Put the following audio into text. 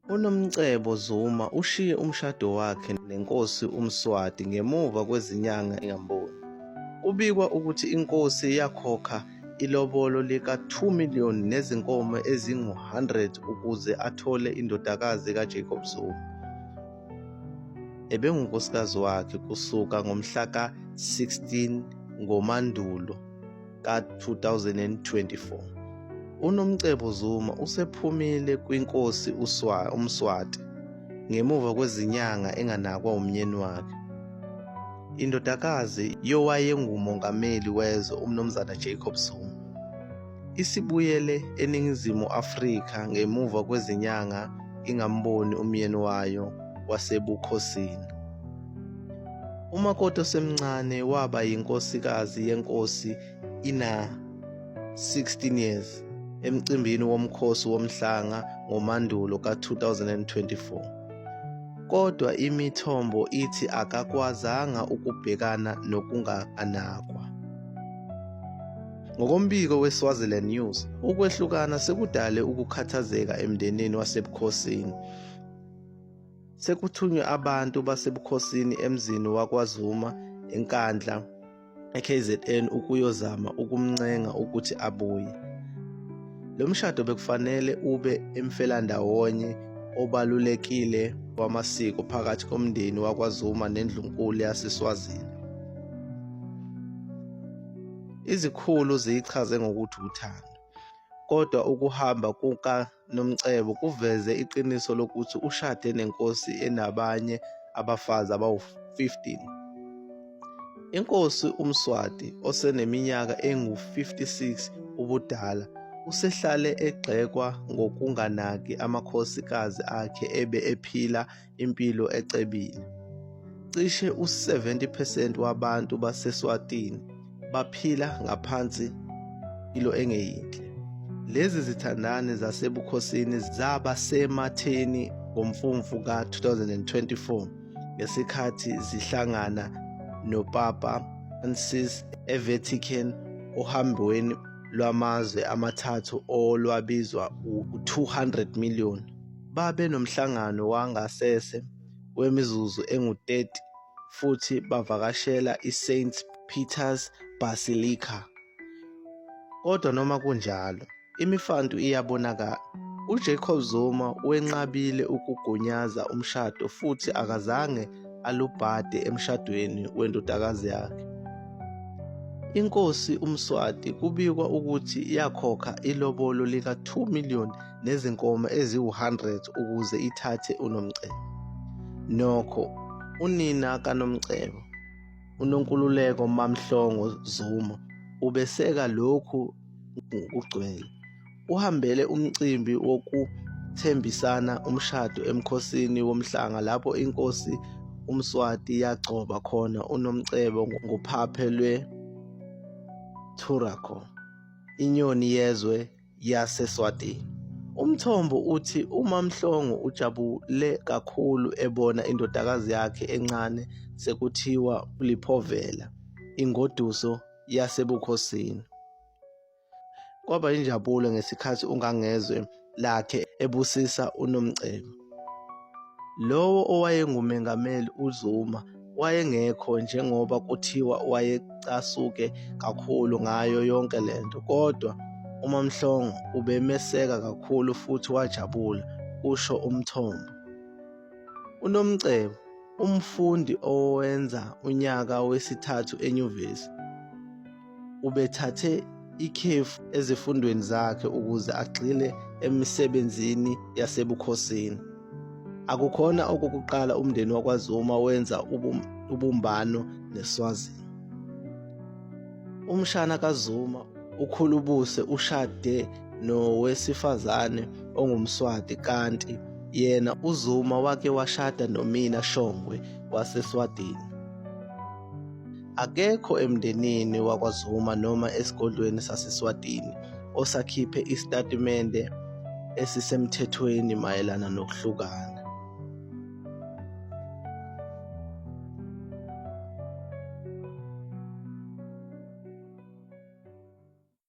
UNomcebo Zuma ushiye umshado wakhe neNkosi uMswati ngemuva kwezinyanga engamboni. Kubikwa ukuthi inkosi yakhokha ilobolo lika-2 million nezinkomo ezingu-100 ukuze athole indodakazi kaJacob Zuma. Ebengunkosikazi wakhe kusuka ngomhla ka-16 ngoMandulo ka-2024. UNomcebo Zuma usephumile kwinkosi uMswati ngemuva kwezinyanga enganakwa umyeni wakhe. Indodakazi yowayengumongameli wezwe uMnumzana Jacob Zuma isibuyele eNingizimu Afrika ngemuva kwezinyanga ingamboni umyeni wayo wasebukhosini. Umakoti osemncane waba yinkosikazi yenkosi ina-16 years emcimbini womkhosi womhlanga ngoMandulo ka-2024. Kodwa imithombo ithi akakwazanga ukubhekana nokunganakwa. Ngokombiko weSwaziland News, ukwehlukana sekudale ukukhathazeka emndenini wasebukhosini. Sekuthunywe abantu basebukhosini emzini wakwaZuma eNkandla eKZN ukuyozama ukumncenga ukuthi abuye. Lo mshado bekufanele ube emfelandawonye obalulekile wamasiko phakathi komndeni wakwaZuma nendlunkulu yaseSwazini. Izikhulu ziyichaze ngokuthi uthando, kodwa ukuhamba kukaNomcebo kuveze iqiniso lokuthi ushade nenkosi enabanye abafazi abawu-15. Inkosi uMswati oseneminyaka engu-56 ubudala usehlale egxekwa ngokunganaki amakhosikazi akhe ebe ephila impilo ecebile. Cishe u-70% wabantu baseSwatini baphila ngaphansi impilo engeyinhle. Lezi zithandani zasebukhosini zaba sematheni ngoMfumfu ka-2024 ngesikhathi zihlangana noPapa Francis eVatican ohambweni lwamazwe amathathu olwabizwa u-200 million. Babe nomhlangano wangasese wemizuzu engu-30 futhi bavakashela iSt. Peter's Basilica. Kodwa noma kunjalo, imifantu iyabonakala. UJacob Zuma wenqabile ukugunyaza umshado futhi akazange alubhade emshadweni wendodakazi yakhe. Inkosi uMswati kubikwa ukuthi yakhokha ilobolo lika-2 million nezinkomo eziwu-100 ukuze ithathe uNomcebo. Nokho, unina kaNomcebo, uNonkululeko Mamhlongo Zuma, ubeseka lokhu ngokugcwele. Uhambele umcimbi wokuthembisana umshado emkhosini womhlanga lapho inkosi uMswati yagcoba khona uNomcebo ngophaphe lwe-Thuraco, inyoni yezwe yaseSwatini. Umthombo uthi uMamhlongo ujabule kakhulu ebona indodakazi yakhe encane sekuthiwa uLiphovela, ingoduso yasebukhosini. Kwaba yinjabulo ngesikhathi ungangezwe lakhe ebusisa uNomcebo. Lowo owayengumengameli uZuma wayengekho njengoba kuthiwa wayecasuke kakhulu ngayo yonke lento, kodwa uMamhlongo ubemeseka kakhulu futhi wajabula, kusho umthombo. UNomcebo, umfundi owenza unyaka wesithathu enyuvesi, ubethathe ikhefu ezifundweni zakhe ukuze agxile emisebenzini yasebukhosini. Akukhona okokuqala umndeni wakwaZuma wenza ubumbano neSwazini. Umshana kaZuma uKhulubuse ushade nowesifazane ongumSwati kanti yena uZuma wake washada noMina Shongwe waseSwatini. Akekho emndenini wakwaZuma noma esigodlweni saseSwatini osakhiphe isitatimende esisemthethweni mayelana nokuhlukana.